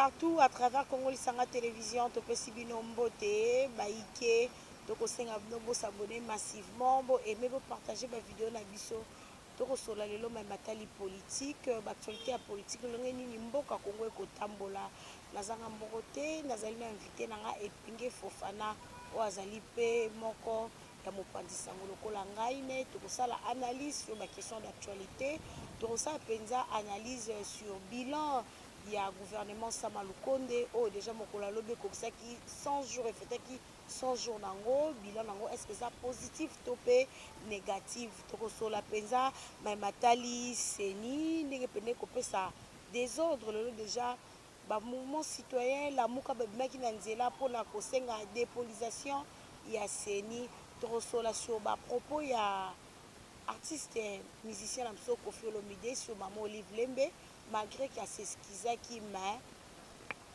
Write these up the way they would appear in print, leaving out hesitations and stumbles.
partout à travers Congo Lisanga Télévision, Topesi Bino Mbote, Baïke, Toko Senga Bino s'abonner massivement, aimer, partager ma vidéo na biso, Toko Sola Lelo Matali politique, actualité politique, l'ongeni Mboka Congo Eko Tambola, Nazanga Mbote, Nazali invité Nanga Epinge Fofana, Oazali Pe Moko, Yamopanzi Sango Lokola Ngaine, Toko Sala analyse sur ma question d'actualité, Toko Sala Penza analyse sur bilan. Il y a un gouvernement Samalukonde, oh déjà mon collègue comme ça qui 100 jours et fait qui 100 jours nango bilan nango est-ce que ça positif topé négatif toko sola penza mais matali seni ndenge pene kopé ça désordre le déjà ba mouvement citoyen la muka ba maki na nzela pona kosenga dépolisation il y a seni toko sola sur ba propos il y a artiste musicien la mso Koffi Olomide sur maman Olive Lembe malgré qu'il y a ces skizas qui m'a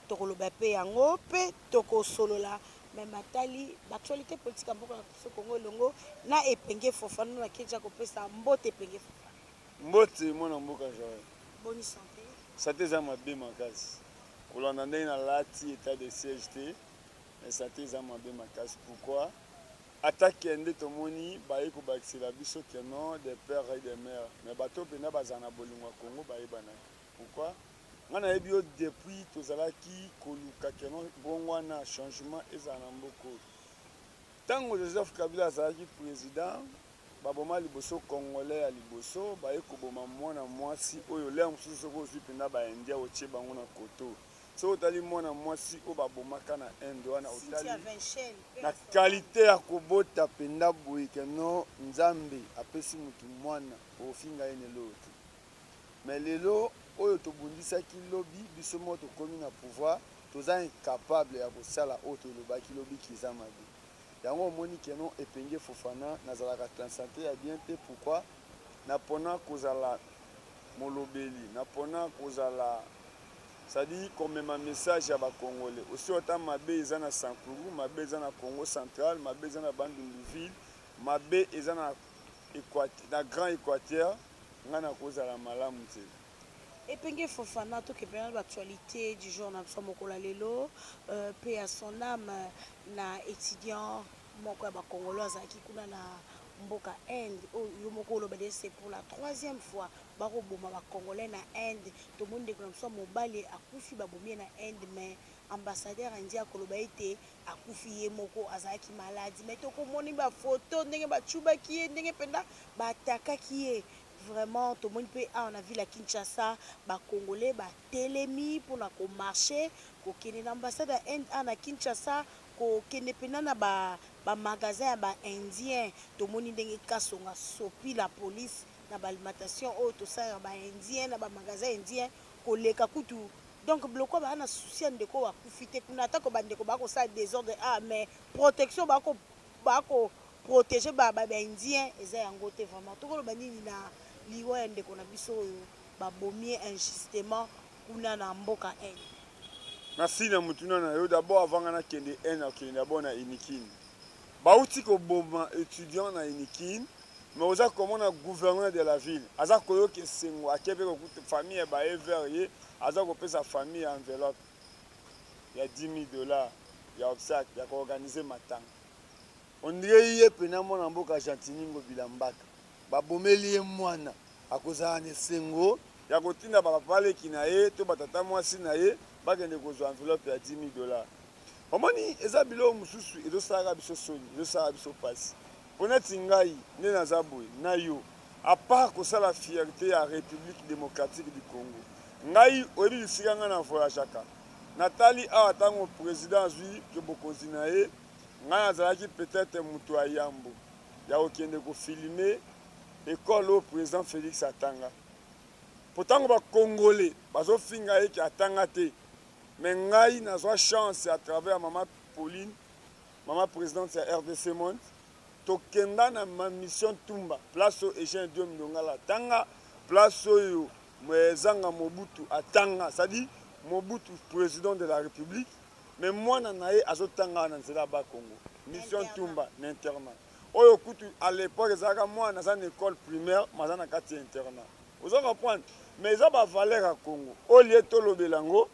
toko lobape yango pe toko solo la mais matali l'actualité politique amboka na Congo longo na Epinge Fofana na keja ko pesa mbote Epinge Fofana mbote mona mboka joie bonne santé santé za mabe makasi kolanda ndenge na lati état de siège te mais santé za mabe makasi pourquoi attaque ende tomoni baye ko bakisela biso que non des pères et des mères mais bato pena bazana bolingwa Congo baye banaka pourquoi ngana yebi yo depuis tozalaki koluka que non bongwana changement ezana mboko tango Joseph Kabila azalaki président baboma liboso congolais ya liboso baye koboma mwana mwasi oyo lea mosusu soko ozwi mpena baindia otie bango na koto so otali mwana mwasi oyo babomaka na inde wana otali na qualité ya kobota mpenda boye keno nzambe apesi mutu mwana ofinga ye lelo te mais lelo oyo tobundisaki lobi biso moko tokomi na pouvoir toza incapable ya kosala oyo tolobaki lobi kiza mabe yango omoni keno Epinge Fofana nazalaka transante ya bien te pourquoi napona kozala molobeli napona kozala c'est-à-dire komema message ya bakongolais aussi ota mabe eza na Sankuru mabe eza na Congo central mabe eza na Bandundu-Ville mabe eza na Grand Équateur nga na kozala malamu te Epinge Fofana to kepena l'actualité du jour na biso mokola lelo paix à son âme na étudiant moko ya bakongolais azalaki kuna na mboka Inde oyo moko loba c'est pour la 3e fois bakoboma bakongolais na Inde to monde ko na biso mobali akufi babomi na Inde mais ambassadeur indien koloba ete akufi ye moko azalaki maladi mais to komoni ba photo ndenge bachubaki ye ndenge penda batakaki ye vraiment tout le monde peut en a vu la Kinshasa ba congolais ba telemi pour na ko marcher ko kene l'ambassade à Kinshasa ko kene penana ba magasin ba indien tout le monde ndenge kasonga sopi la police na ba alimentation o to ça ba indien na ba magasin indien ko leka kutu donc bloko ba na souci ndeko wa kufite kuna atako ba ndeko ba ko ça désordre mais protection ba ko protéger ba indien eza yango te vraiment to ko ba nini na liwa ya ndeko na biso oyo babomie injustement kuna na mboka Inde. Merci na mutuna na yo d'abord avant na kende Inde d'abord na Inikine. Bauti ko boma étudiant na Inikine mais oza comment na gouverneur de la ville aza koyo ke sengo akebe ko famille ba everie aza ko pesa famille enveloppe ya $10,000 ya obstacle ya ko organiser matanga. On dirait ye pena mona mboka Jantiningo bilambaka. Babomeli ye mwana akozala na sengo ya kotinda bapapaleki na ye to batata mwasi na ye bakende kozwa enveloppe ya $10,000 omoni eza biloko mosusu ezosalaka biso soni ezosalaka biso pasi mpo neti ngai nde naza boye na yo apart kosala fierté ya République démocratique du Congo ngai oyebi bisika ngai na voyageaka natali awa ntango président azwi ke bokonzi na ye ngai nazalaki peut-être moto ya yambo ya kokende kofilme école au président Félix Atanga. Pourtant, les Congolais, ils finga qui Atanga te. Mais ngai n'a pas chance à travers maman Pauline, maman présidente de RDC Monde, to kenda na ma mission Tumba, place au Eugène Diom Ndongala Tanga, place au Mwezanga Mobutu Atanga, c'est-à-dire Mobutu président de la République, mais moi nanaye azotanga na nzela ba Congo. Mission Tumba, n'internat. Oyo kutu à l'époque ezaka moi na une école primaire mazana kati internat. Vous allez comprendre mais ça va valeur à Congo. Au lieu to lobelango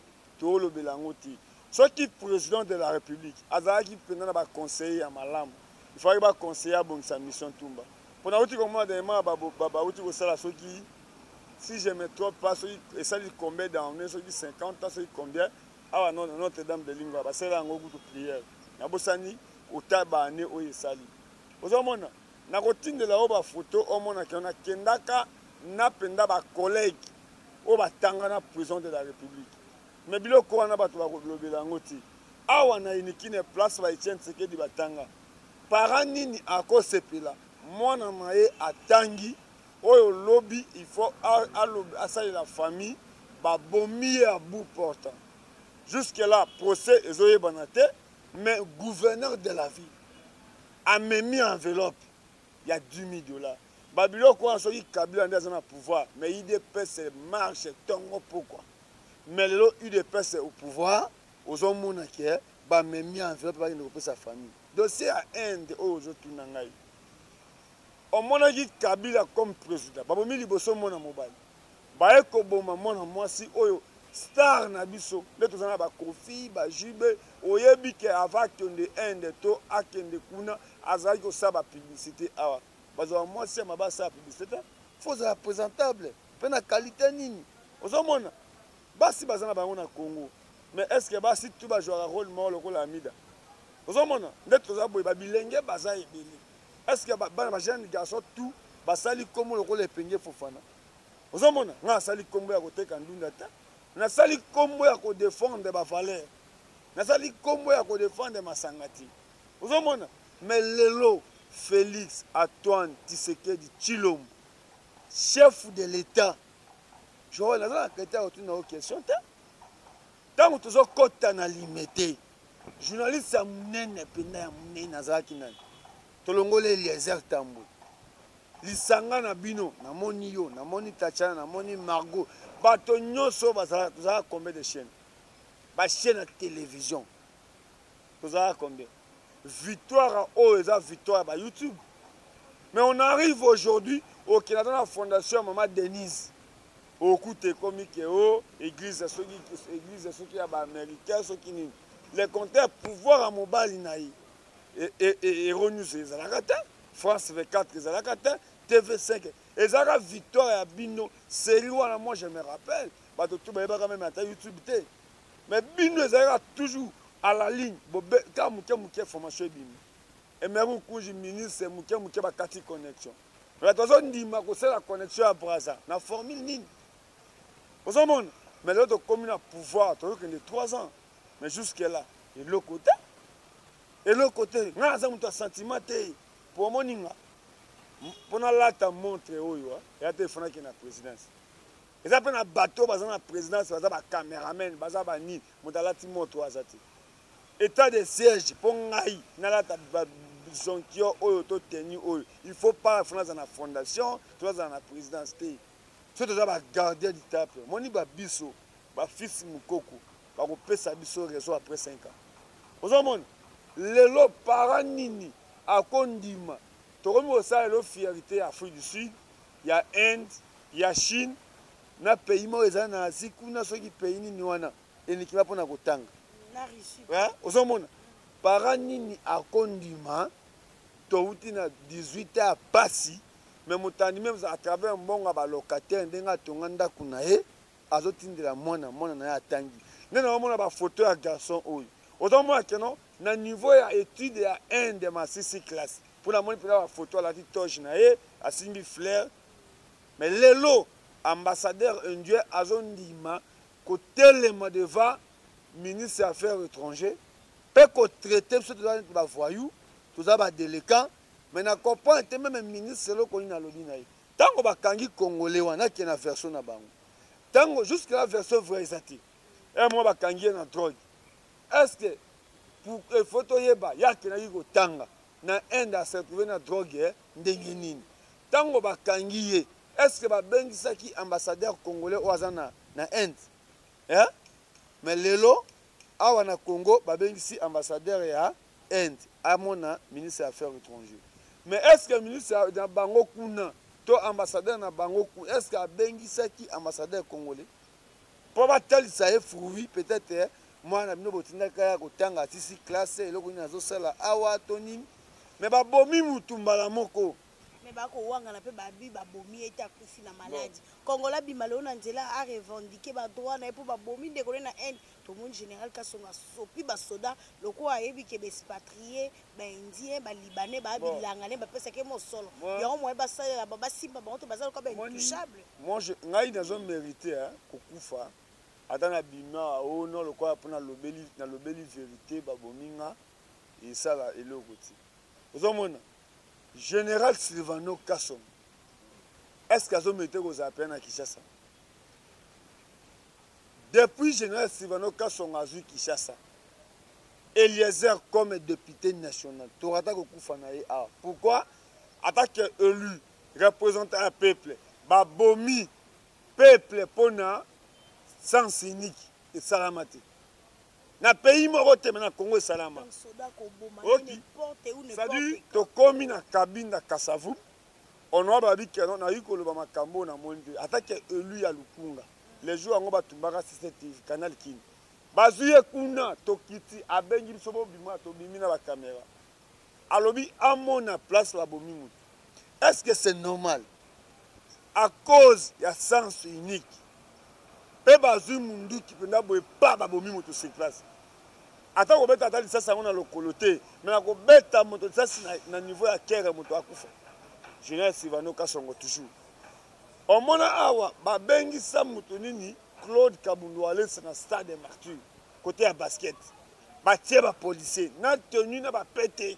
toolobela yango te soki président de la république azalaki mpenza na baconseiller ya malamu il fallait baconseiller abongisa mission tumba mpona auti komona dernièrement bauti kosala soki si je me trompe pas soki esali combien d'années soki 50 ans soki combien awa Notre-Dame de Lingwa basala yango kutu prière nabosani ota baane oyo esali ozomona nakotindela oyo bafoto omonaki nakendaka napenda bacollègue oyo batanga na président de la république mais biloko wana bato bakolobela yango te awa na inikine place ba Etienne Tshisekedi batanga para nini akosepela mwana na ye atangi oyo lobi il faut asalela famille babomi ye à bout portant jusque là procès ezoyebana te mais gouverneur de la ville amemi enveloppe il y a $10,000 babiloko wana soki Kabila nde aza na pouvoir mais UDPS marche tongo pourquoi mais lelo UDPS au pouvoir ozomona ke bamemi enveloppe bakende kopesa famille dossier ya Inde oyo ozotuna ngai omonaki Kabila comme président babomi liboso mwana mobali baye koboma mwana mwasi oyo star na biso nde toza na bakofi bajibe oyebi ke ava akende Inde to akende kuna azalaki kosala bapublicité awa bazala mwasi ya mabasa ya publicité fo ozala présentable mpe na qualité nini ozomona basi baza na bango na Congo mais est ce que basi tu bajwaka rôle moko lokola Amida ozomona nde toza boye babilenge baza ebele est ce que bana bajeune garçon tout basali komo lokola Epenge Fofana ozomona nga asali kombo ya koteka ndunda ta nasali kombo ya kodefendre bavaleur nasali kombo ya kodefendre masangati ozomona mais lelo Félix Antoine Tshisekedi Tshilombo chef de l'état Joël naza na kete ya kotuna o question te ntango tozokɔta na limete journaliste ya monene mpena ya monene nazalaki nani tolongola Eliezer Tambo lisanga na bino namoni yo namoni Tachana namoni Margot bato nyonso tozalaka combien de chaînes bachaîne ya télévision tozalaka combien victoire oyo eza victoire ya YouTube mais on arrive aujourd'hui au Canada na fondation ya Mama Denise okute ekomi ke o église soki ya baaméricain soki nini le compteur pouvoir ya mobali na ye Hero News ezalaka te France 24 ezalaka te TV5 ezalaka victoire ya bino série wana moi je me rappelle bato tu bayebaka même ata YouTube te mais bino ezalaka toujours à la ligne ka moke formation ebimi emeru kuji ministre moke bakati connexion tozondima kosala connexion ya braza na formule nini ozomona mais lelo tokomi na pouvoir tozokende 3 ans mais jusque là eloko te nga naza moto ya sentiment te po omoninga mpo nalata montre oyo eya te efanaki na présidence eza mpe na bato baza na présidence baza bacaméraman baza banini moto alati montre oyo aza te état de siège mpo ngai nalata zonkio oyo to teni oyo il faut pas afuna aza na fondation to aza na présidence te so toza bagardien du temple moni babiso bafisi mokoko bakopesa biso raison après 5 ans ozomona lelo para nini akondima tokomi kosala lelo fierté ya Afrique du Sud ya Inde ya Chine na pays moko ezala na Asie kuna soki pays nini wana enikima mpona kotanga ozomona para nini akondima touti na 18 ya pasi mais motandi même à travers mbongo ya balocataire ndenge atonga ndako na ye azotindela mwana na ye atangi nde naomona bafoto ya garçon oyo ozomona keno na niveau ya étude ya Inde masisi classe mpona moni mpena bafoto alati toge na ye asimbi flair mais lelo ambassadeur indien azondima kotelema devant ministre ya affaires étrangers mpe kotraite biso toza neti bavoyou toza badéléquant mais na comprendre te même ministre eloko nini alobi na ye ntango bakangi congolais wana akende na version na bango ntango jusque la version vrai eza te mwa bakangi ye na drogue est ce que pour faut toyeba ye akendaki kotanga na Inde asetrouve na drogue ndenge nini ntango bakangi ye est ce que babengisaki ambassadeur congolais oyo aza na Inde mais lelo awa na Congo babengisi ambassadeur ya Inde amona ministre ya affaires étrangères mais est ce que ministre na bango kuna to ambassadeur na bango kuna est ce que abengisaki ambassadeur congolais pour batalisa ye fruit peut-être mwana bino botindaka ya kotanga atisi classe eloko nini azosala awa to nini mais babomi mutu mbala moko mais bakowangana mpe babi babomi ete akufi na maladi kongola bima leo na nzela arevendike badroit na ye mpo babomi ndeko ne na inde tomoni général kasongo asopi basoda lokola ayebi ke baexpatrie baindien balibanais babilanga ne bapesaki mosolo yango moye basalela basimba bango to baza lokola baintouchable ngai nazomérite kokufa ata na bima ono lokola mpo nalobeli vérité babominga esala eloko ti ozomona Général Silvano Kasongo, est-ce qu'il a été aux appels à Kinshasa? Depuis Général Silvano Kasongo a vu Kinshasa, Eliezer comme député national, Torata Kokufanaye A. Pourquoi? Attaque élu, représentant un peuple, Babomi, peuple Pona, sens unique et salamate. Na pays morote na Congo salama. C'est-à-dire to komi na cabine na Kasavu. On a babi kenon na yiko lo makambo na monde. Attaque élu ya Lukunga. Les jours ngo batumbaka CCTV Canal King. Bazuye kuna to kiti abengi bisobo bima to bimina ba caméra. Alobi amona place la bomi mutu. Est-ce que c'est normal? À cause ya sens unique. Pe bazu mundu ki penda boye pa ba bomi mutu sur place. Ata ko beta tali sasa ngona lokolote mais na ko beta moto sasa na niveau ya kere moto akufa Général Silvano Kasongo toujours on mona awa ba bengi sa moto nini Claude Kabundu Alès na stade de Martyr côté ya basket ba tie ba policier na tenu na ba pété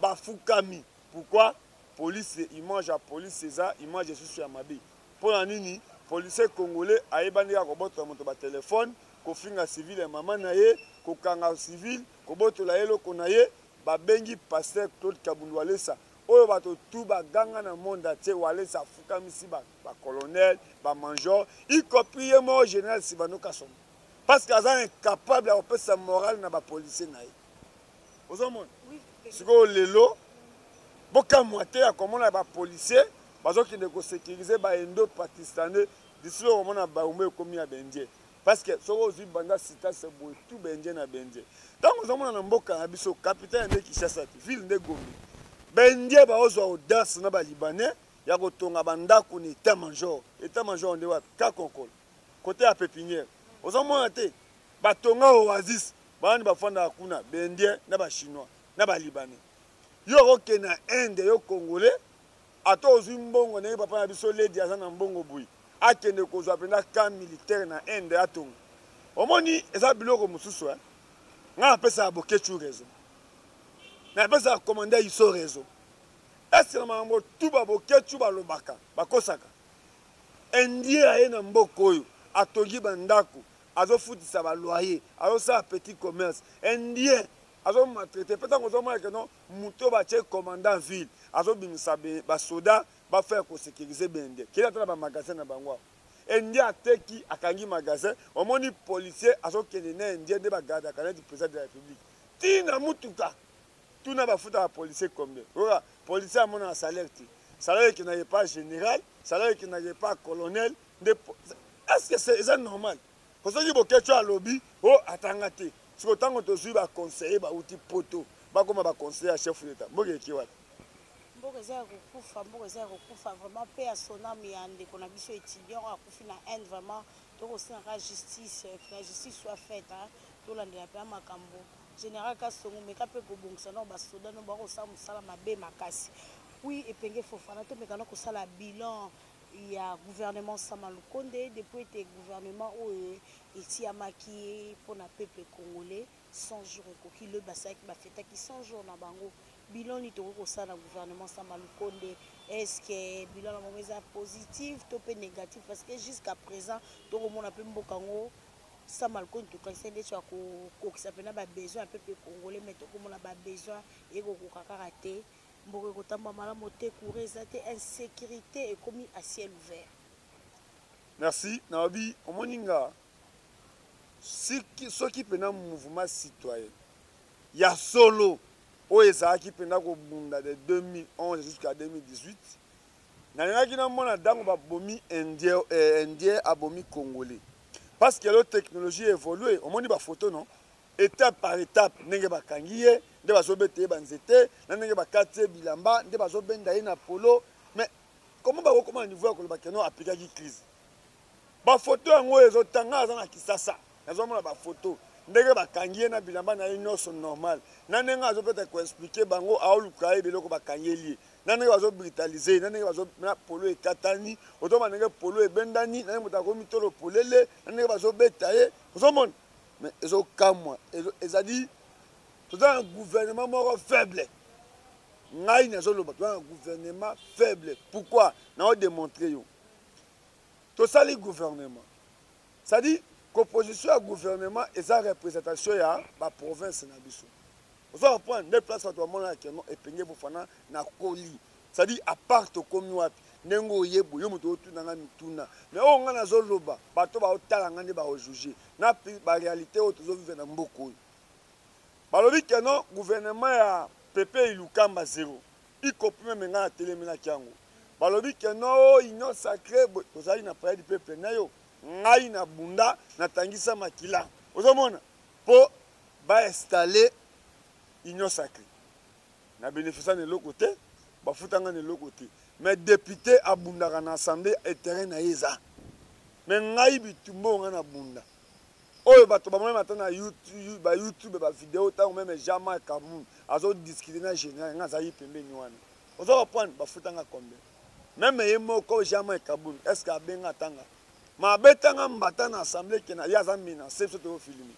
ba fukami pourquoi police image ya police César image ya susu ya mabe pour na nini policier congolais ayebandi ya ko bota moto ba téléphone ko finga civil ya mama na ye ko kanga civil ko botola ye loko na ye ba bengi pasteur Claude Kabundu Alès oyo bato tout ba ganga na monde atier Alès afuka misi ba colonel ba major y compris mo général Silvano Kasongo parce que azan incapable à opérer sa morale na ba policier na ye ozomona siko lelo boka moite ya komona ba policier bazoki de ko sécuriser ba indo pakistanais d'ici au moment ba umé komi ya bendie parce que ce que banda sita c'est beau tout bendie na bendie donc nous avons na mboka na biso capitaine de Kinshasa ville de Gombe bendie ba ozo audace na ba libanais ya kotonga bandako ni état major on wapi ka konkol côté à pépinière nous avons été batonga oasis bani bafanda kuna bendie na ba chinois na ba libanais yo roke na Inde yo congolais ato ozwi mbongo na papa na biso ledi azana mbongo bui akende kozwa pena camp militaire na Inde atonga omoni eza biloko mususu nga pesa bokechu raison na pesa commander iso raison est-ce que mambo tuba bokechu balobaka bakosaka indie aye na mboko oyo atongi bandako azofutisa ba loyer azosala petit commerce indien azo maltraité peut-être qu'on a que non muto ba che commandant ville azo bimisa ba soda ba faire ko sécuriser bende qui a ba magasin na bangwa india teki akangi magasin omoni policier azo kene na india de ba garde canet du président de la république tina mutuka tuna ba futa ba policier combien ora policier a mon salaire qui n'est pas général salaire qui n'est pas colonel est-ce que c'est normal parce que bo kecho a lobby oh atangate si autant que tu vas conseiller ba outil poto ba comme ba conseiller chef d'état mboke kiwa mboke za kukufa vraiment paix à son âme et ande qu'on a biso étudiant a kufi na Inde vraiment to ko sina justice que la justice soit faite to la ndela pa makambo général Kasongo meka pe ko bongisa no ba soda no ba ko sa musala mabe makasi oui epenge fofana to meka no ko sala bilan il y a gouvernement Samalukonde depuis le gouvernement où ici à Maki pour le peuple congolais 100 jours qui le bassin qui va fêter qui 100 jours na bango bilan ni to ko ça na gouvernement Samalukonde est-ce que bilan na est positif ou peu négatif parce que jusqu'à présent to mon appel mbokango Samalukonde to quand c'est des choses ko qui s'appelle na besoin un peuple congolais mais to ko mon a besoin et ko karaté mboke kotamba malamu te coureza te insécurité et commis à ciel ouvert. Merci nabi omoninga ceux qui pena mouvement citoyen ya solo o ezaki pena ko bunda de 2011 jusqu'à 2018 na ngaki na mona dango ba bomi indien abomi congolais parce que la technologie évolue au moins ba photo non étape par étape ndenge bakangi ye nde bazobete banzete na ndenge bakati bilamba nde bazobenda ye na polo. Mais comment bakokoma niveau ya koloba keno apikaki crise bafoto yango ezotanga aza na kisasa nazomona bafoto ndenge bakangi ye na bilamba na ye nyonso normal na ndenge azopeta koexplike bango aoluka ye biloko bakangeli ye na ndenge bazobrutalize na ndenge na polo ekatani ozomona ndenge polo ebendani na ndenge moto akomi tolo polele na ndenge bazobeta ye ozomona. Mais ezokamwa ezali toza un gouvernement moko faible ngai nazoloba toza un gouvernement faible. Pourquoi na démontrer yo tosali gouvernement c'est-à-dire qu'opposition à gouvernement eza représentation ya ba province na biso ozo prendre des places à toi mona keno epenge bofana na koli c'est-à-dire à part to komi wapi nengo yebo yo moto otuna nga mituna mais o nga nazoloba bato ba otala nga nde ba juger na ba réalité o tozo vivre na mboko balobi keno gouvernement ya Pepe Ilukamba zéro y compris même nga na telemina kiango balobi keno union sacrée tozali na près du peuple na yo ngai na bunda na tangisa makila ozomona po ba installer union sacrée na bénéficiant de l'autre côté ba futanga de l'autre côté. Mais député à bunda na assemblée et terrain na yeza mais ngai bitumbo nga na bunda oyo bato ba mona matana YouTube ba vidéo ta même jamais Kamoun azo discuter na général nga zayi pembeni wana ozo reprendre ba futanga combien même yemo ko jamais Kamoun est-ce que abenga tanga ma betanga mbata na assemblée ke na yaza mina c'est tout filmer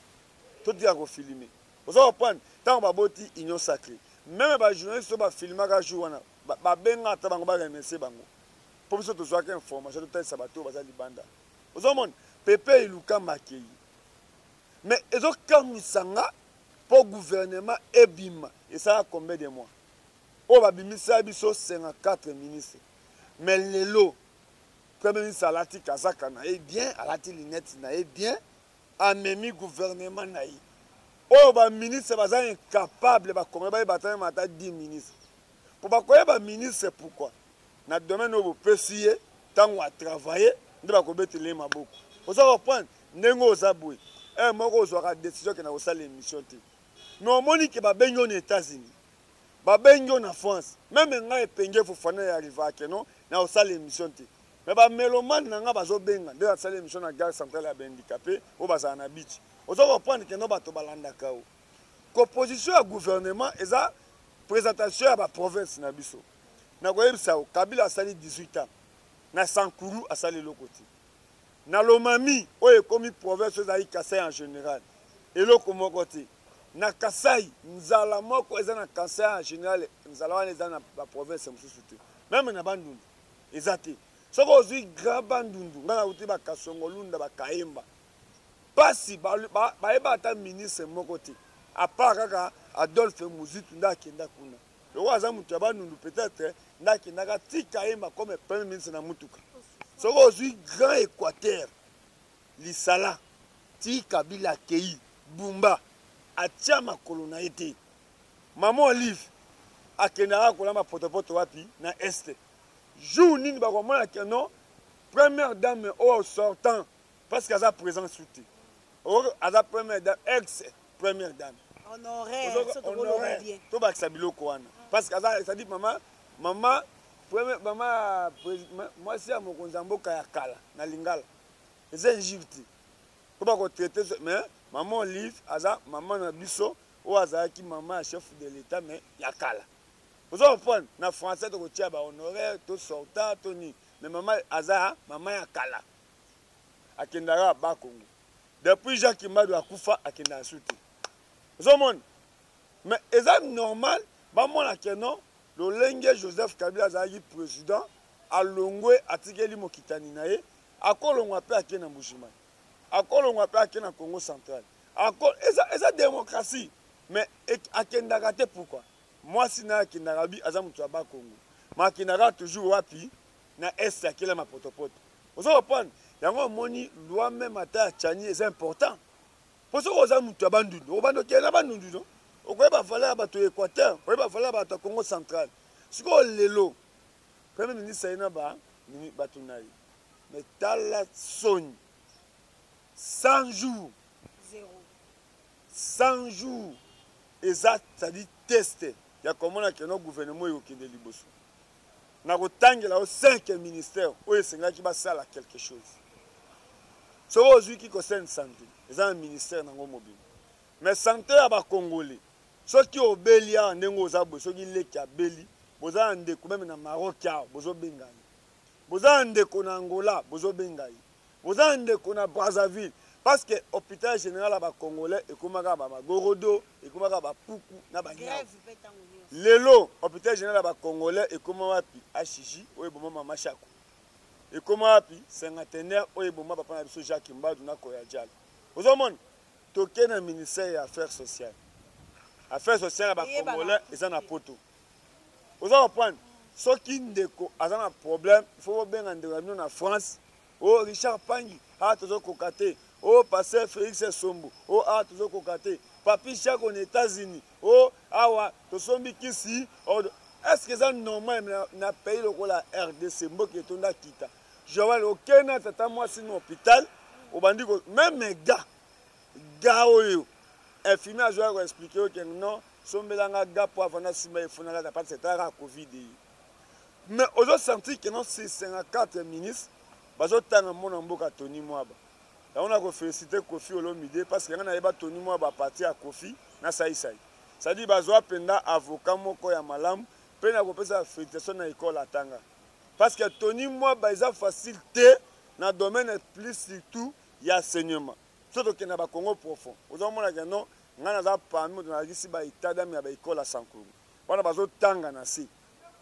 tout dire ko filmer ozo reprendre tant ba boti union sacrée même ba journaliste ba filmer ka jour wana ba benga ta bango ba remercier bango pour biso to zwaka information to tesa bato baza libanda ozomona Pepe Ilukamba kei. Mais ezo kamisanga pour gouvernement ebima et ça a combien de mois o ba bimisa biso 54 ministres mais lelo premier ministre alati kazaka na e bien alati linette na e bien amemi gouvernement na yi o ba ministre baza incapable ba komba ba batana mata 10 ministres pour ba koya ba ministre pourquoi na domaine o pesier tango a travailler nde ba ko betele maboko ozo reprendre ndengo ozabwe moko ozwaka décision ke na kosala émission te mais omoni ke babengi yo na États-Unis babengi yo na France même ngai epenge fofana ya arrivake no na kosala émission te mais bamélomane na nga bazobenga nde basala émission na gare centrale ya bahandicapé oyo bazala na biti ozo reprendre ke no bato balandaka o composition ya gouvernement eza présentation ya baprovince na biso na koyebisa o Kabila asali 18 ans na Sankuru asali eloko te na Lomami oyo ekomi province ezali Kasai en général eloko moko te na Kasai nzala moko eza na Kasai en général nzala wana eza na baprovince mosusu te même na Bandundu eza te soki ozwi grand Bandundu nga na uti bakasongolunda bakayemba pasi bayeba ata ministre moko te apart kaka Adolphe Muzitu nde akenda kuna loko aza moto ya Bandundu peut-être nde akendaka ti Kayemba comme premier ministre na mutuka soki ozwi grand Équateur lisala ti Kabila kei bumba atia makolo na ye te mama Olive akendaka kolamba potopoto wapi na este jour nini bakomona ke non première dame oyo sortant parce que aza présent sous te aza première dame ex première dame honoraire to bakisa biloko wana parce que aza c'est-à-dire mama mwasi ya mokonzi ya mboka ya kala na Lingala eza injure te po bakotraite mais mama Olive aza mama na biso oyo azalaki mama ya chef de l'état mais ya kala ozo reprendre na français tokotia bahonoraire to sortant to nini mais mama aza mama ya kala akendaka bakongo depuis Jacques Mbadu akufa akendaka su te ozomona mais eza normal bamona ke non lolenge Joseph Kabila azalaki président alongwe atikeli mokitani na ye akolongwa mpe ake na Mbujimayi akolongwa mpe ake na Congo central eza démocratie mais akendaka te pourquoi mwasi na akendaka bi aza moto ya bakongo ma akendaka toujours wapi na est akela mapotopoto ozo reprendre yango omoni loi même ata ya Tchani eza important po soki oza moto ya Bandundu obanda okende na Bandundu no okoyeba valeur ya bato ya Équateur okoyeba valeur ya bato ya Congo central sikoyo lelo premier ministre ye na bato na ye mais tala soni 100 jours. 100 jours. Exact, c'est-à-dire tester. Il y a comment que notre gouvernement est au Kenya liboso. Na kotangela au 5 ministères où esenga ki basala quelque chose. So ozui ki concerne santé, c'est un ministère nango mobile. Mais santé ya ba Congolais. Soki obelia ndengo ozabo soki leki abeli, boza ndeko même na Maroc ya bozo bengai. Boza ndeko na Angola bozo bengai. Boza ndeko na Brazzaville parce que hôpital général ya ba Congolais ekomaka ba Magorodo, ekomaka ba Puku na ba Grève. Lelo hôpital général ya ba Congolais ekoma wapi Ashiji oyo boma mama Shako. Ekoma wapi cinquantenaire oyo boma papa na biso Jacques Mbadu na Koya Dial. Ozomona toke na ministère ya affaires sociales. Affaires sociales ya ba Congolais eza na poto. Oza comprendre soki ndeko aza na problème il faut benga ndeko na na France. Oh Richard Pangi a tozo kokate. Oh pasteur Félix Sombo. Oh a tozo kokate. Papi Jacques aux États-Unis. Oh awa tosombi kisi. Est-ce que c'est normal na pays le la RDC mboki etonda kita. Joël okena tata moi si no hôpital au bandi même mes gars oyo infirmier Joël expliquer que non sombelanga gars pour avant sima efona la pas c'est à Covid. Mais aux senti que non c'est 54 ministres bazo tanga mona mboka Tony Mwaba. On a félicité Kofi Olomide parce que on a Tony Mwaba parti à Kofi na saïsaï. Ça dit bazo penda avocat moko ya malamu pena kopesa félicitation na école atanga. Parce que Tony Mwaba ils a facilité dans domaine plus surtout il y a enseignement. Surtout que na ba Congo profond. Vous avez que non ngana za parmi na gisi ba itada mi ba école à Sankuru. Wana bazo tanga na si.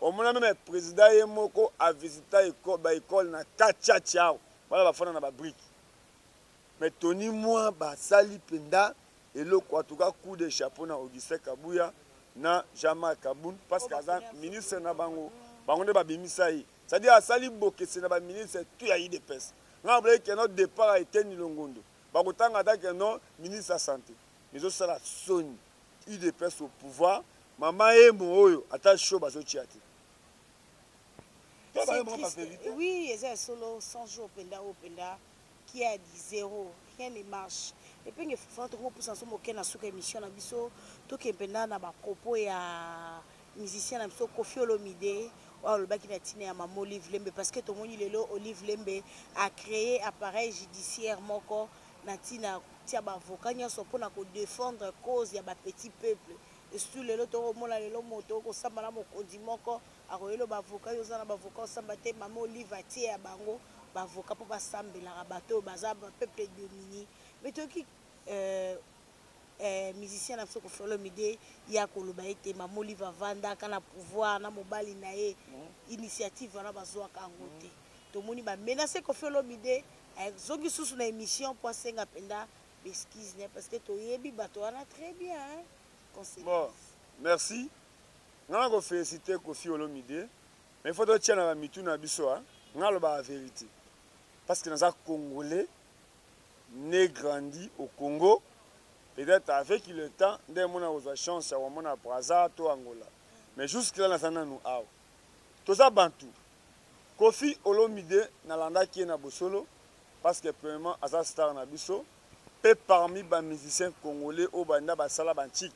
Au moins même président Yemoko a visité école na Kachachiao. Voilà ba fona na ba brique. Mais Tony Mwaba sali penda et le quoi tout cas coup de chapeau na Augustin Kabuya na Jama Kaboun parce que azan ministre na bango de ba bimisa yi. C'est-à-dire sali boke c'est na ba ministre tout ya de pes. Na blé que notre départ a été ni longondo. Ba kotanga ta que non ministre de la santé. Mais aussi la Sony UDPS au pouvoir mama emo oyo ata show bazo chiati. Oui, c'est solo 100 jours Openda qui a dit zéro, rien ne marche. Et puis il faut que pour ça sommes aucun sur émission na biso to ke penda na ba propos ya musicien na biso Kofi Olomide ou le baki na tine ya Mama Olive Lembe parce que tout le monde lelo Olive Lembe a créé appareil judiciaire moko na tina tia ba avocat nyonso pour na ko défendre cause ya ba petit peuple. Et surtout lelo to mona lelo moto ko samba na mokondi moko a royelo ba avocat yo za na ba avocat samba te Mama Olive atie ya bango ba avocat pour ba sambela bateau baza peuple domini. Mais toi qui musicien na soko Olomide ya koloba ete Mama Olive vanda kana pouvoir na mobali na ye initiative wana bazwa kango te to moni ba menacer ko Olomide zogi susu na émission pour senga penda excuse parce que to yebi bato wana très bien hein. Bon merci nga ko féliciter Kofi Olomide mais il faut to tiana ba mitu na biso hein nga lo ba vérité parce que nous sommes Congolais né grandi au Congo. Peut-être avec le temps, dès qu'on a eu chance, on a Brazza, to Angola. Mais jusque-là, nous avons eu. Tout ça, Bantu. Kofi Olomide, Nalanda qui est na Bosolo, parce que premièrement, Asa Star na Biso, peu parmi les musiciens congolais, au Banda Basala Bantik,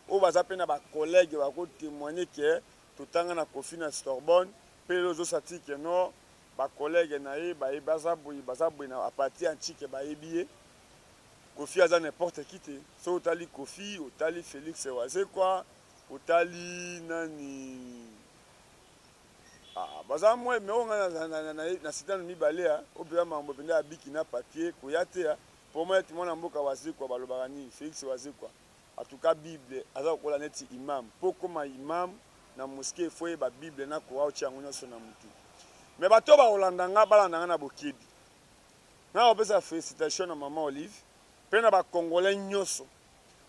au Bazapena, les collègues, qui témoigner que tout le temps, on a Kofi na Sorbonne, peu les autres que non. Ba collègue nae ba bazaboui na apati antique ba ebié Kofi aza n'importe qui te so otali Kofi otali Félix Waze quoi otali nani baza moi mais on na sitana mibale a obia mambo penda abiki na papier koyate pour moi tout monde mboka Waze quoi balobani Félix Waze quoi en tout cas Bible aza ko la neti imam poko ma imam na mosquée foye ba Bible na ko wa chango nyoso na mutu. Mais bato ba Holandanga balandanga na bokibi. Na opesa félicitation na Maman Olive. Pe na ba Congolais nyoso.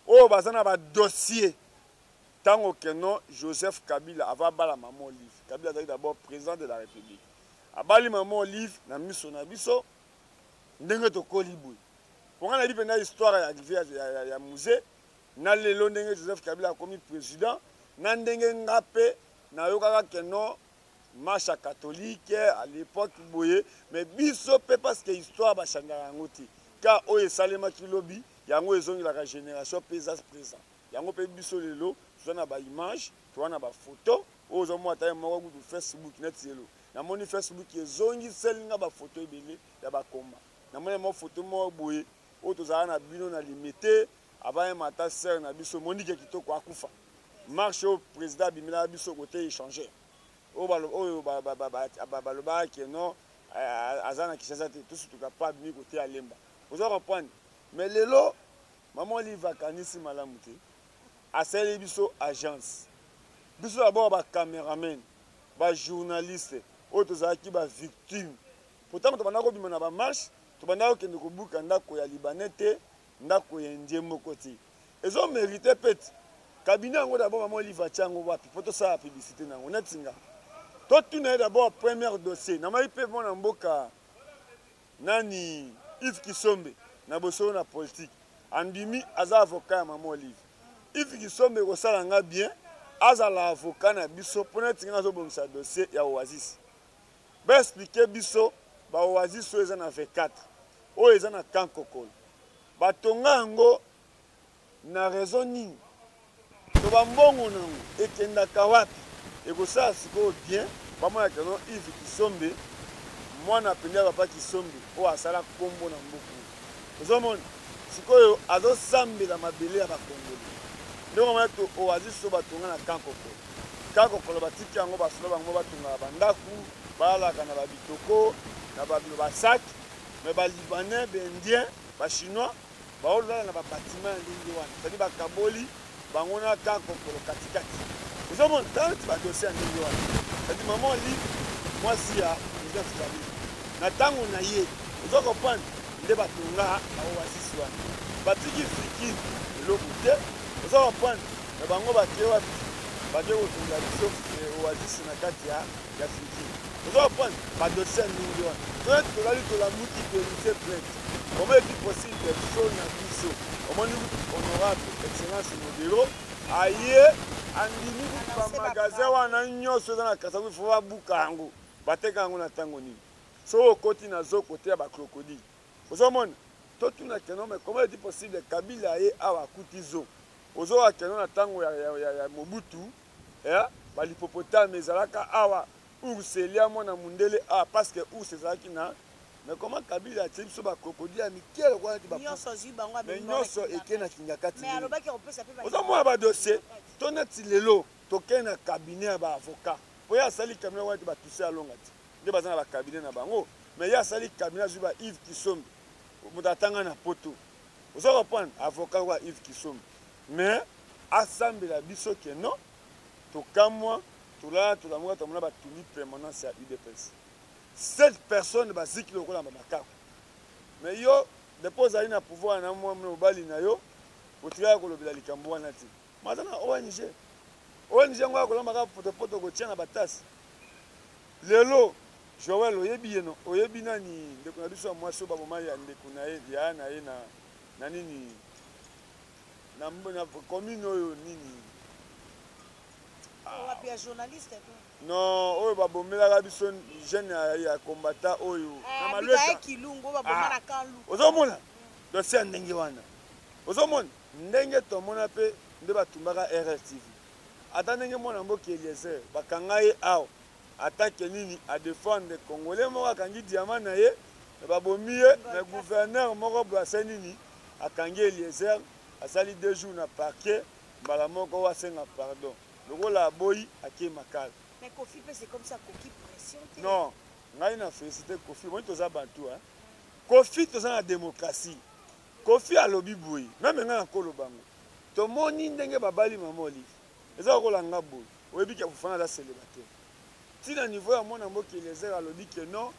O bazana ba dossier. Tango que non Joseph Kabila ava bala Maman Olive. Kabila est d'abord président de la République. Abali Maman Olive na miso na biso ndenge to kolibui. Pour na lipe na histoire ya musée na lelo ndenge Joseph Kabila comme président na ndenge ngape na yokaka que non marche catholique à l'époque boye mais biso pe parce que histoire ba changa ngoti ka oyo esalemaki lobi yango ezongilaka génération mpe eza présent yango mpe biso lelo toza na baimage toza na bafoto oyo ozomona taye moko kutu Facebook neti lelo namoni Facebook ezongiselinga bafoto ebele ya bakomba namoni mwa foto moko boye oyo tozala na bino na limite abayema ata sere na biso monike kitoko akufa marche oyo président abimela biso kote échanger oyo balobaki no aza na Kinshasa te tosutuka pa abimi kote alemba oza comprendre mais lelo mama Olive akanisi malamu te asali biso agence biso d'abord bacaméraman bajournaliste oyo tozalaki bavictime pourtant tobanda kobima na bamarche tobanda kokende kobuka ndako ya libanais te ndako ya indien moko te ezomérite pete kabine yango d'abord mama Olive atia yango wapi po tosala publicité nango netinga totuna ye d'abord premier dossier namai mpe mona mboka nani Yves Kisombe na bosolo na politique andimi aza avocat ya mama Olive Yves Kisombe kosala nga bien azala avocat na biso mpo netinga azobongisa dossier ya Oasis baexplike biso ba Oasis oyo eza na V4 oyo eza na Kankokolo batonga yango na raison nini to bambongo nango ekendaka wapi ekosala sikoyo bien bamonaka no Yves Kisombe mwana pende papa Kisombe oyo asala kombo na mboka ozomona sikoyo azosambela mabele ya bakongoli ndenge omona to Oasis oyo batonga na Kankokolo batiki yango basolo bango batongaka bandaku balalaka na babitoko na basaki me balibanais baindien bachinois baolala na babatima ya ndenge wana tadi bakaboli bango na Kankokolo katikati ozomona tanti badosie ya ndenge wana tadi mama Olive mwasi ya président Kabila na ntango na ye oza kopanda nde batonga Oasis wana batiki Fikini eloko te oza kopanda na bango bakeye wapi bake kotonga biso Oasis na kati ya Fikini oza kopanda badosie ya ndenge wana toyeti tolali tolamuki pelise plainte comment est-il possible so na biso omoni honorable excellence modelo aye andimi bamagasin wana nyonso eza na Kasangwi fo babuka yango bateka yango na ntango nini so okoti na zoko te ya bacrocodile ozomona totuna keno mais comment est-il possible Kabila ye awa akuti zo ozowa keno na ntango ya Mobutu balipopotame ezalaka awa ours eliamo na mundele awa parce que ours ezalaki na mais comment Kabila atie biso bacrocodile ya mikele kwana ti mais nyonso eke na kingakati ozomona badossier to neti lelo tokei na cabinet ya baavocat po ye asali cabinet wana ti batuse alonga ti nde baza na bacabinet na bango mais ye asali cabinet azwi ba Yves Kisombe moto atanga na poto oza kopana avocat wa Yves Kisombe mais asambela biso ke non tokamwa tolala tolamuka tomona batuni permanence ya UDPS 7 personnes baziki lokola makako mais yo depo ozali na pouvoir na mwa mobali na yo otikala kolobela likambo wana te maza na ONG yango akolambaka potopoto kotia na batasi lelo Joel oyebi yeno oyebi nani ndeko na biso ya mwasi oyo baboma ya ndeko na ye ya na ye na nini na commune oyo nini wapi ya journaliste non oyo babomelaka biso jeune ya combattant oyo na malweka ozomona dossier ya ndenge wana ozomona ndenge tomona mpe nde batumbaka RTV ata ndenge mwana mboka Eliezer bakanga ye awa atake nini adefendre congolais moko akangi diamant na ye babomi ye mais gouverneur moko boye asali nini akangi Eliezer asali 2 jours na parquet mbala moko oyo asenga pardon lokola aboyi ake makala mais Kofi c'est comme ça Kofi pression non ngai na félicité Kofi moi toza bantu Kofi toza na démocratie Kofi alobi boye même ngai nakoloba bango tomoni ndenge babali mama Olive eza kokola nga boye oyebi ke Fofana aza célibataire tina niveau ya mwana mboka Eliezer alobi ke non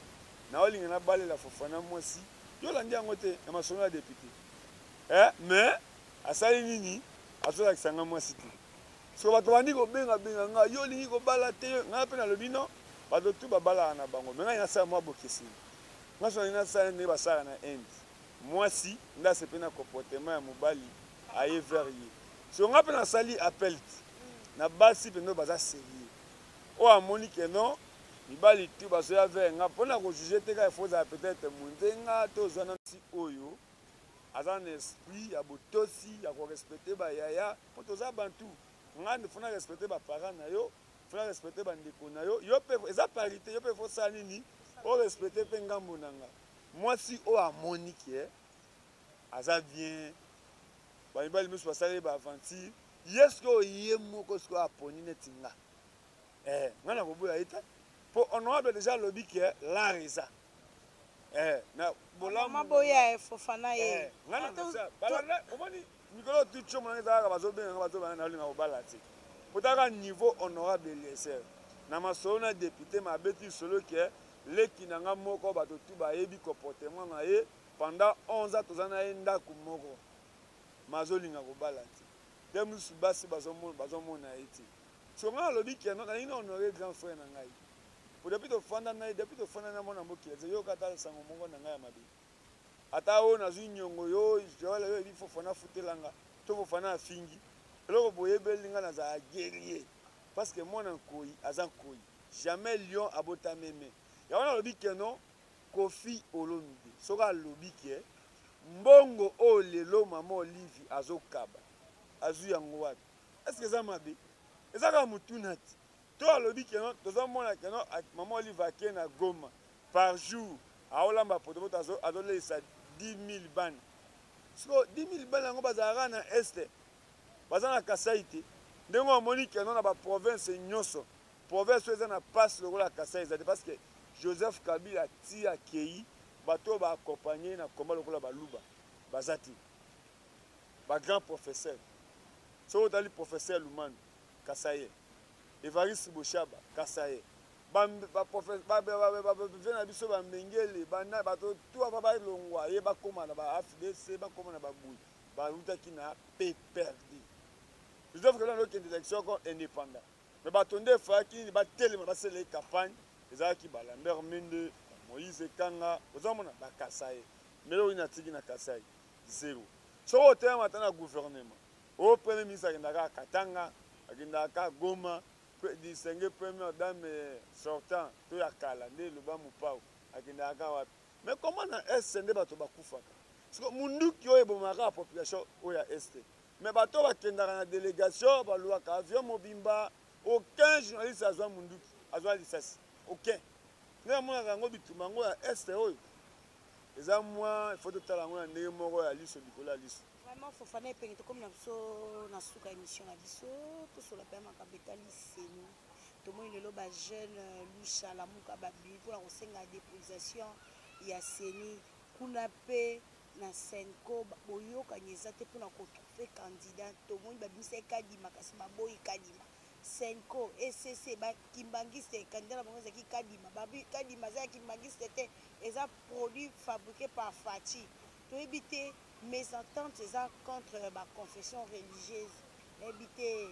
naolinga nabalela Fofana mwasi yolandi yango te na masolo ya député mais asali nini azolakisa nga mwasi te so bato bandi kobenga nga yo olingi kobala te ngai mpe nalobi no bato tu babalaka na bango me ngai nasala mwa bokeseni ngai so nalingi nasala ndenge basalaka na Inde mwasi nde asepe na comportement ya mobali aye vers ye so ngai mpe nasali appel te na basi mpe ndo baza sérieux oyo amoni ke non mibali tu bazoya vers nga mpona kojuge te kaka efozala peut-être monzenga to ozwa na nsi oyo aza na esprit ya botosi ya korespecte bayaya mpo toza bantu ngani funa respecte baparent na yo funa respecte bandeko na yo yo mpe eza parité yo mpe fosala nini orespecte mpe ngambo na nga mwasi oyo amoni ke aza bien bamibali miso basali baaventure ye soki oyo ye moko soki oyo aponi neti nga nga na koboya ye te mpo honorable déjà alobi ke l'art eza na bolamu boya Fofana ye ngana nasa balanda omoni mikolo tu tio mona ezalaka bazobenganga bazobanga na olinga kobala te potaka niveau honorable Eliezer na masolo na député mabeti solo ke leki na nga moko bato tu bayebi comportement na ye pendant 11 ans toza na ye ndako moko mazolinga kobala te te mosusu basi bazomona ye te so nga alobi ke nalingi na honore grand frère na ngai po depuis tofanda na ye depuis tofanda na mwana mokili eze yoka ata sango moko na ngai ya mabe ata oyo nazwi nyongo yo joel yo ebi Fofana futelanga to Fofana afingi eloko boyebeli nga nazala guerrier parce que mwana nkoi aza nkoi jamais lion abota meme yango nalobi ke non Kofi Olomide soki alobi ke mbongo oyo lelo mama Olive azokaba azwi yango wapi eske eza mabe ezaka motuna te to alobi ke non tozomona ke non mama Olive ake na Goma par jour aolamba poto poto azolesa 10 000 bana siko 10 000 bana yango bazalaka na este baza na Kasai te ndenge omoni ke non na baprovince nyonso province oyo eza na pasi lokola Kasai eza te parce que Joseph Kabila ti akei bato baakompagne na komba lokola baluba baza te bagrand professeur soki otali professeur Lumanu Kasaye Evariste Boshaba Kasaye baprofesseur na biso bamengele bato tu ava balongwa ye bakóma na baafdc bakóma na babuyi bautaki na pe perdu Joseph Kabila nokende élection ko indépendant mais bato nde efayaki nini batelema basele campagne ezalaki balambert mende Moïse Kanga ozomona bakasaye melo oyo natiki na Kasai zero soki oteyama ata na gouvernement oyo premier ministre akendaka Katanga akendaka Goma distingue première dame sortant to ya kala nde loba mopao akendaka wapi mais comment na este nde bato bakufaka siko munduki oyo ebomaka ya population oyo ya este mais bato bakendaka na délégation balwaka avion mobimba aucun journaliste azwa munduki azwa lisasi aucun nde amonaka yango bituma yango ya este oyo eza mwa ifo totala yango na ndenge moko ya liso likolo ya liso vraiment Fofana epenge tokomi na biso na suka émission na biso tosola mpe makambo etali seni tomoni lelo bajeune lusha lamuka babimi mpona kosenga déposation ya seni kuna mpe na senko boyokani eza te mpona kotrouve candidat tomoni babimisa ekadima kasi baboyi kadima senko ecc bakimbangiste candidat na bango ezalaki kadima babi kadima aza ya kimbangiste te eza produit fabriqué par Fachi toyebi te mésentente eza contre baconfession religieuse nayebi te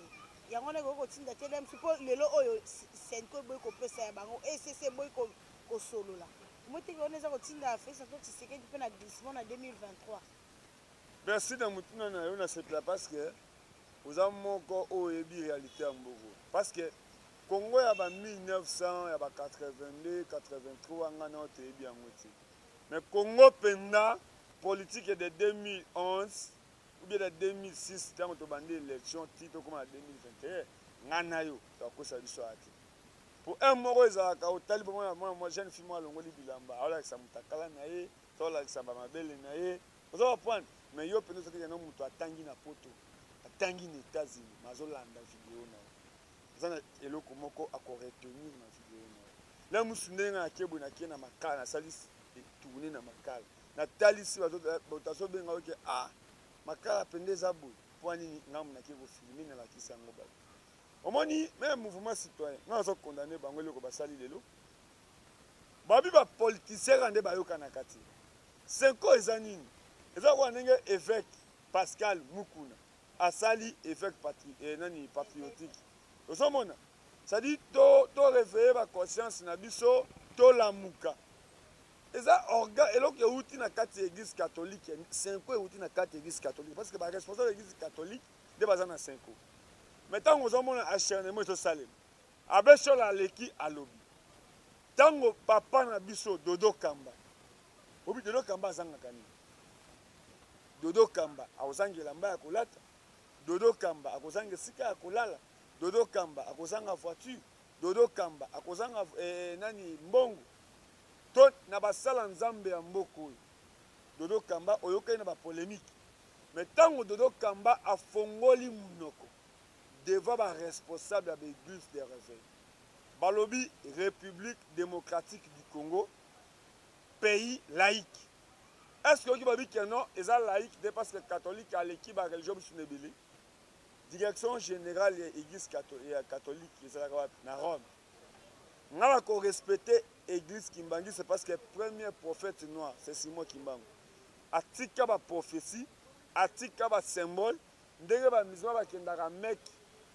yango ndenge okotinda te lem mpo lelo oyo senko eboyi kopesa ya bango ecc eboyi kosolola moteki wana eza kotinda Félix Antoine Tshisekedi mpe na glissement na 2023 merci na motuna na yo na sepela parce que oza moko oyo oyebi réalité ya mboko parce que Congo ya ba 1900 ya ba 82 83 nga na toyebi yango te mais Congo penda politique de 2011 ou bien de 2006 ntango tobandi élection ti tokóma na 2021 nga na yo tokosa biso ate po un moko ezalaka otali bomona jeune fille moko alongoli bilamba aolakisa motakala na ye to olakisa bamabele na ye oza bapoine mais yo mpenza soki yango moto atangi na poto atangi na États-Unis mazolanda video na yo eza na eloko moko akoretenir na video na yo la mosu ndenge nake boye nake na makala nasalisi etourne na makala natalisi bazobenga oke makala pende eza boye mpo nini ngambo nake kofilme nalakisi yango bato omoni même mouvement citoyen nga azokondane bango eloko basali lelo babi bapoliticien kaka nde bayokanaka te senko eza nini eza koka ndenge évêque Pascal Mukuna asali évêque nani patriotique ozomona c'est-à-dire to réveiller baconscience na biso tolamuka eza orga eloko euti na kati ya église catholique senko euti na kati ya église catholique parce que baresponsable ya église catholique nde baza na senko mais ntango ozomona acharnement ezosalema abesola aleki alobi ntango papa na biso Dodo Kamba obi Dodo Kamba azangaka nini Dodo Kamba akozanga elamba ya kolata, Dodo Kamba akozanga esika ya kolala, Dodo Kamba akozanga voiture, Dodo Kamba akozanga nani mbongo to na basala nzambe ya mboka oyo. Dodo Kamba oyokani na bapolémique, mais ntango Dodo Kamba afongoli munoko devant ba responsable ya l'église des réveils balobi République démocratique du Congo pays laïque. Est-ce que vous avez dit que non, ils sont laïcs parce que catholique à l'équipe à religion sunebili. Direction générale de l'église catholique qui est à Rome. On a respecté l'église Kimbangi, c'est parce que le premier prophète noir, c'est Simon Kimbangu. Atika ba prophétie, atika ba symbole, ndenge ba musulman ba kendaka mek,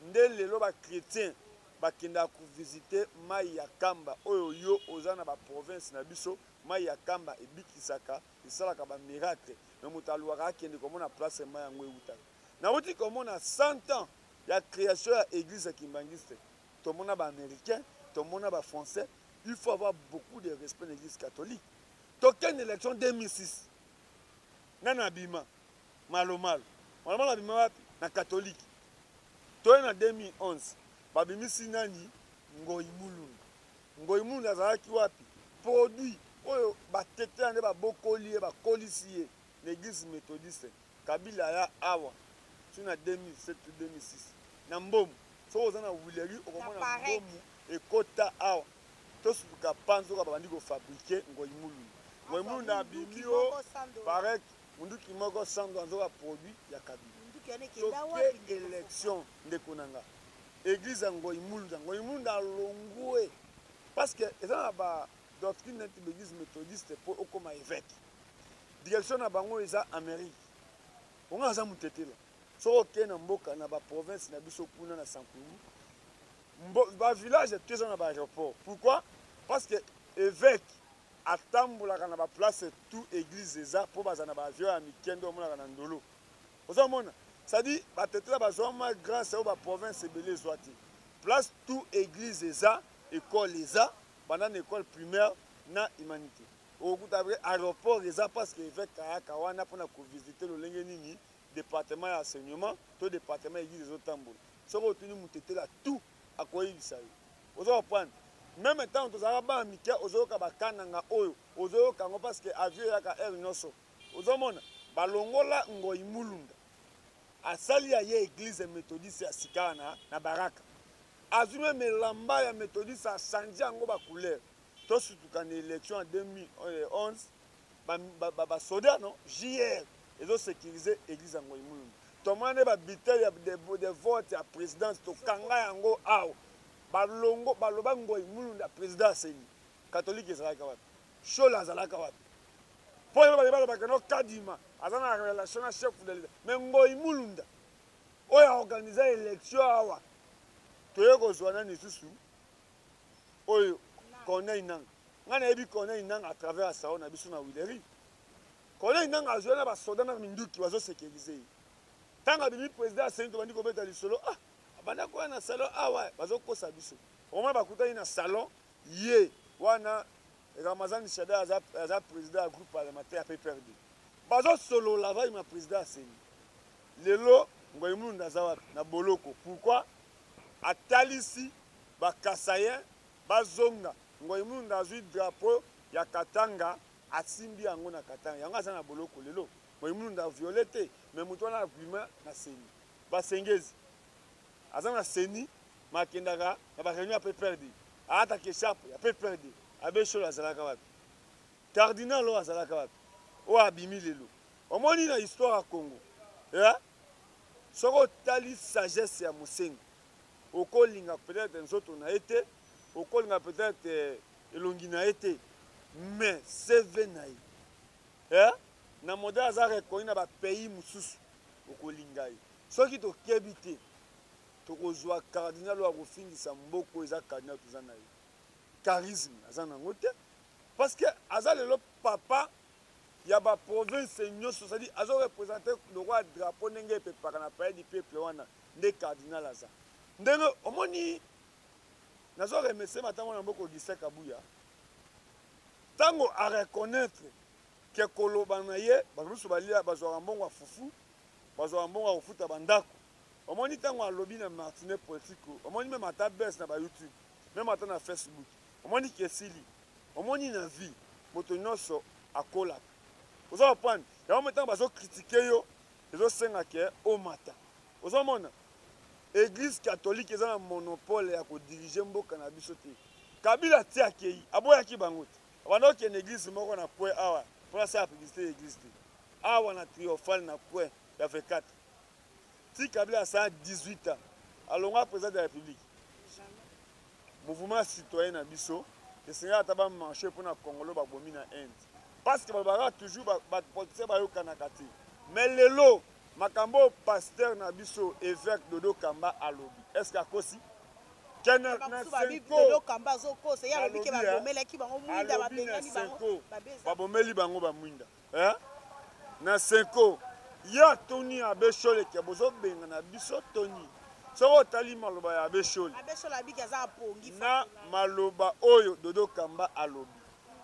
ndenge lelo ba chrétien ba kendaka visiter mai ya Kamba oyo yo ozana ba province na biso. Mai ya Kamba ebikisaka esalaka ba miracle mais mutaluaka akende komona place mai yango eutaka na wuti komona 100 ans ya création ya église ya Kimbangiste tomona ba américain tomona ba français. Il faut avoir beaucoup de respect de l'église catholique. Token élection 2006 nana bima malo na bima wapi na catholique to na 2011 babimisi nani Ngoi Mulundu azalaki wapi produit oyo batete ande babokoli bakolisi l'église méthodiste Kabila ya awa tuna 2007 2006 na mbomu so ozana wileri okomona mbomu ekota awa to suka panzo ka bandi ko fabriquer Ngoi Mulundu na bimio pareil munduki moko sando anzoka produit ya Kabila to élection ndekonanga église Ngoi Mulundu alongwe parce que ezana ba doctrine de l'église méthodiste pour comme évêque. Direction na bango eza Amérique. On a za mutetela. So ok na mboka na ba province na biso kuna na Sankuru. Ba village tout ça na ba aéroport. Pourquoi? Parce que évêque atambola na ba place tout église eza pour baza na ba avion ya mikendo mona na ndolo. Oza mona. Ça dit ba tetela ba zoma grâce au ba province ebele zwati. Place tout église eza école eza pendant l'école primaire na humanité. Au bout d'après aéroport eza parce que évêque kayaka wana pona ko visiter le lenge nini département ya enseignement to département église otambola. Soko otuni mutetela tout akoyibisa yo. Ozo prendre même temps tozala ba mikia ozoyoka bakananga oyo ozoyoka ngo parce que avion yaka air nyonso. Ozomona balongola Ngoi Mulundu asali ya ye église méthodiste ya Sikana na Baraka. Azume melamba ya méthodiste a changé yango ba couleur. To sutuka na élection en 2011 ba soda non JR ezo sécuriser église Ngoi Mulundu. Tomane ba bitel de vote ya présidence to kanga yango awo. Balongo baloba Ngoi Mulundu ya président aseni. Catholique ezalaka wapi? Shola azalaka wapi? Po yo ba kano kadima azana relation na chef de l'État. Mais Ngoi Mulundu oya organiser élection awa. Toye kozwana ni susu oyo Corneille Nangaa ngana yebi Corneille Nangaa à travers la salon na biso na Wileri Corneille Nangaa azwana ba soda na minduki bazo sécuriser tanga bimi président aseni to bandi ko beta lisolo abanda ko na salon awa bazo kosa biso oma bakutani na salon ye wana Ramazani Shada aza président du groupe parlementaire PPRD bazo solo la va ma président aseni lelo Ngoi Mulundu azawa na boloko. Pourquoi? Atalisi bakasayen bazonga Ngoi Mulundu azui drapeau ya Katanga asimbi yango na Katanga yango aza na boloko lelo Ngoi Mulundu a violete mais mutu wana agreement na seni basengezi aza na seni makendaka na ba réunion ya PPRD ata keshapo ya PPRD abesholo azalaka wapi cardinal o azalaka wapi o abimi lelo omoni na histoire ya Congo soko tali sagesse ya Musengo okolinga peut-être nzoto na été okolinga peut-être elongi na été mais CV na ye na modèle aza reconnu na ba pays mususu okolinga ye soki tokebi te tokozwa cardinal oyo akofindisa mboko eza cardinal toza na ye charisme aza nango te parce que aza lelo papa ya ba province nyonso c'est-à-dire azo représenter le roi drapeau ndenge epepaka na pays du peuple wana nde cardinal aza ndenge omoni nazo remercier matango na mboko Augustin Kabuya tango a reconnaître ke koloba na ye bamusu balia bazwaka mbongo ya fufu bazwaka mbongo ya kofuta bandako omoni ntango alobi na martinet politique omoni meme ata bes na bayoutube meme ata na facebook omoni kesili omoni na vie moto nyonso akolaka oza kopane yango ntango bazokritike yo ezosenga ke omata ozomona église catholique eza na monopole ya kodirige mboka na biso te kabila atiaki ei aboyaki bango te abanda okende église moko na pwe awa mpona asala publicité ya église te awa na triomphale na pwe ya 24 ti kabila asala 18 ans alongwa président de la république mouvement citoyen na biso esengeli ata bamarché mpona congolo babomi na inde parce que balobaka toujours bapoliticien bayokanaka te mais lelo makambo pasteur na biso évêque Dodo Kamba alobi est ce que akosi kena na senko babomeli bango bamwinda na senko ya toni abeshole ke bozobenga na biso toni soko otali maloba ya abeshole na maloba oyo Dodo Kamba alobi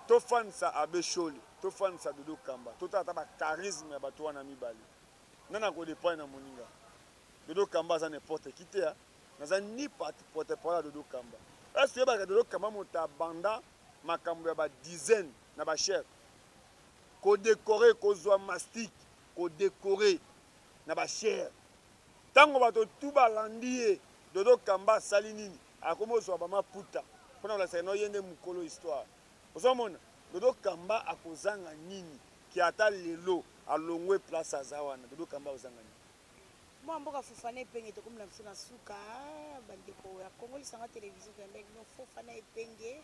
tofanisa abeshole tofanisa Dodo Kamba totata bacharisme ya bato wana mibale nana kodepane na moninga Dodo Kamba aza n'importe qui te naza ni porte-parole ya Dodo Kamba est-ce que yebaka Dodo Kamba moto abanda makambo ya badizaine na bachere kodekore kozwa mastique kodekore na bachere ntango bato tu balandi ye Dodo Kamba asali nini akomi ozwa bamaputa mpona kolasaka no ye nde mokolo histoire ozomona Dodo Kamba akozanga nini ki ata lelo alongwe place aza wana Dodo Kamba ozanga nini mwa mboka Fofana Epenge tokomela biso na suka bandeko ya kongolisanga télévision toyambaki no Fofana Epenge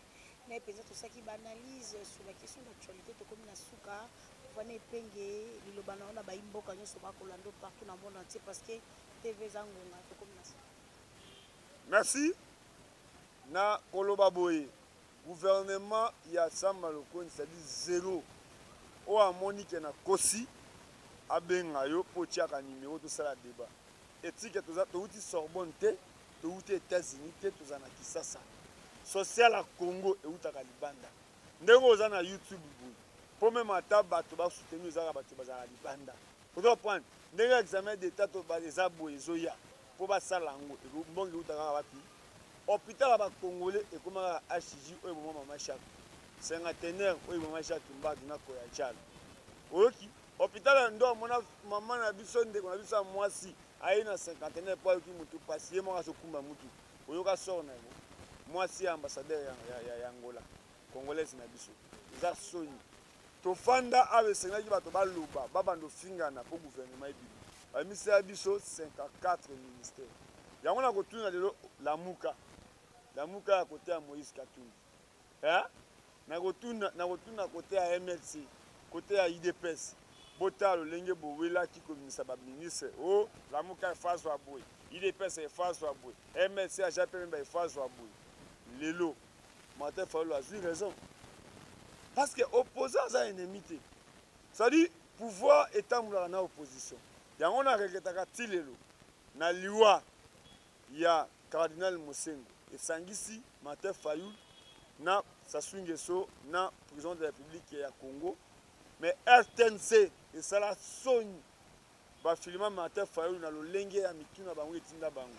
na epenza tosaki baanalyse sur la question d'actualité tokomi na suka Fofana Epenge liloba na ona baimboka nyonso bakolanda partout na monde entier parce que TV zangonga tokomi na suka. Merci na koloba boye gouvernement ya Samba Lokoni c'est-à-dire zéro o amoni ke na kosi abenga yo po tiaka numéro tosala débat éthique touti Sorbonne te touti États-Unis te tozana Kisasa social à Congo eutaka libanda ndenge oza na YouTube boye po même ata bato basoutenir ezaka bato bazala libanda ozo prendre ndenge examen d'état to bazeza boye ezoya po basala yango mbongo eutaka wapi hôpital ya bakongolais ekomaka HJ oyo bomwa mama Chak cinquantenaire oyo mama Chak mbadu na koya jalo oyoki hôpital ya ndo amona mama na biso ndeko na biso ya mwasi aye na cinquantenaire po ayoki mutu pasi ye moko azokumba mutu oyoka sor na yango mwasi ya ambassadeur ya Angola congolaise na biso eza soni tofanda awa esengaki bato baloba babanda ofingana po gouvernement ebibi bamisi ya biso 54 ministère yango na kotuna lelo lamuka ya kote ya Moïse Katumbi na kotuna kote ya MLC kote ya IDPS bota lolenge bowelaki kominisa baministre o lamuka efaso aboye IDPS efaso aboye MLC aja mpe memba efaso aboye lelo Martin Fayulu azwi raison parce que opposant aza ennemi te c'est-à-dire pouvoir etambolaka na opposition yango na regretaka ti lelo na liwa ya cardinal Mosengo esangisi Martin Fayulu na Sassou Nguesso na président de la République ya Congo mais RTNC esala soni bafilima Martin Fayulu na lolenge ya mituna bango etinda bango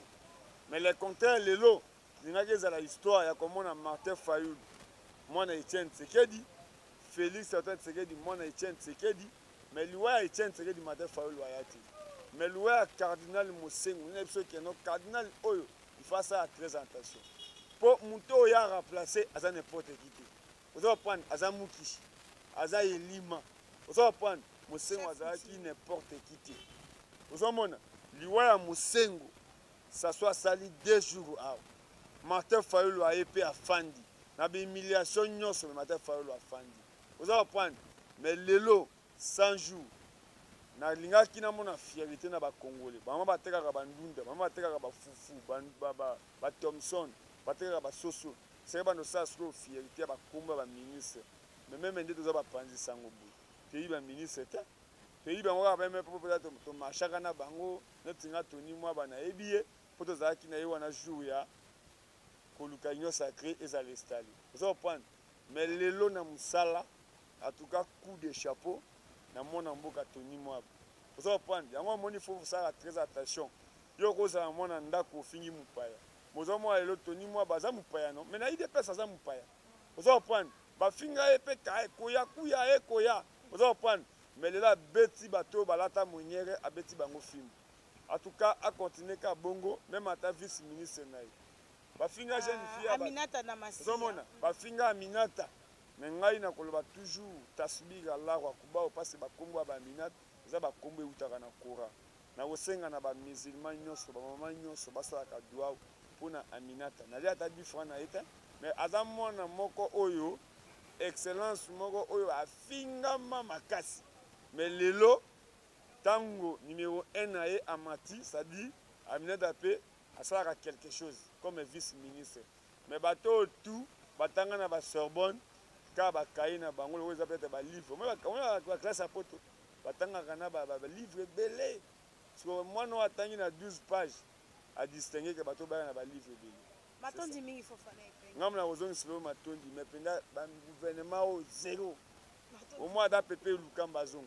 mais le contraire lelo lingaki ezala histoire ya komona Martin Fayulu mwana Etienne Tshisekedi Félix Antoine Tshisekedi mwana Etienne Tshisekedi mais liwa ya Etienne Tshisekedi Martin Fayulu aya te mais liwa ya cardinal Mosengo nina biso keno cardinal oyo il faut ça très attention po muto oyo a remplacer aza n'importe qui te ozo prendre aza Mukishi aza Elima ozo prendre Mosengo azalaki n'importe qui te ozomona liwa ya Mosengo ça soit sali 2 jours awa Martin Fayulu aye pe afandi na humiliation nyonso Martin Fayulu afandi ozo prendre mais lelo 100 jours na lingaki na mona fierté na ba congolais bama batekaka bandunda bama batekaka bafufu ba Thomson batekaka basoso c'est ba no sa solo fierté ba komba ba ministre mais même ndé toza ba panzi sango bu pays ba ministre ta pays bango ba même pour peut-être to machaka na bango netinga toni mwa bana ebiye poto zaki na yewa na jour ya koluka union sacrée ezala installé ozo prendre mais lelo na musala en tout cas coup de chapeau na mona mboka Tony Mwaba. Vous comprendre yango moni faut faire très attention. Yo kozala mona ndako ofingi mupaya. Mozo mo lelo Tony Mwaba za mupaya non mais na ide pesa za mupaya. Vous comprendre ba finga epe ka koya kuya ekoya. Vous comprendre mais là beti bato balata moniere abeti bango film. En tout cas a continuer ka bongo même ata vice ministre naï. Ba finga jeune fille Aminata na masi. Vous comprendre ba finga Aminata mais ngai na koloba toujours tasbih Allah wa kuba o passe ba kombo ba Aminata za ba kombo utaka na Kora. Na osenga na ba musulman nyonso ba mama nyonso basalaka dua pona Aminata. Na lia ta différent na eta mais azam mwana moko oyo excellence moko oyo afingama makasi. Mais lelo tango numéro 1 na e amati, ça dit Aminata pe asalaka quelque chose comme vice-ministre. Mais bato tout batanga na ba Sorbonne ka ba kaina bango lo ezapeta ba livre. Moi ba classe à poto batanga kana ba livre belé. So moi no atangi na 12 pages à distinguer que bato ba na ba livre belé. Matondi mingi Fofana epenga. Ngam na ozongi silo matondi mais penda ba gouvernement au zéro. Au moins da pepe lukamba zongo.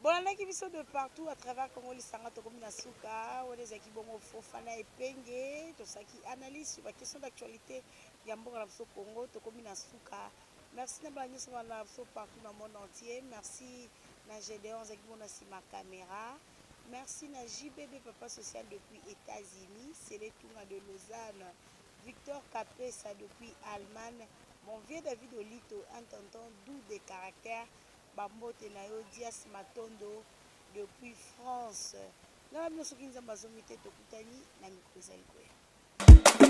Bon, on a qui de partout à travers Congo, les sangs comme na souka, ou les équipes bon Fofana epenge, tout ça qui analyse sur la question d'actualité. Yambo na so Congo, to comme na souka. Merci na bani sur na so partout dans le monde entier. Merci na Gédéon qui bon na ma caméra. Merci na JBB Papa Social depuis États-Unis, c'est les tours de Lausanne. Victor Capessa depuis Allemagne. Mon vieux David Olito, un tonton doux de caractère. Bambote na yo Dias Matondo depuis France. Na biso kinza bazomite tokutani na micro za likoya.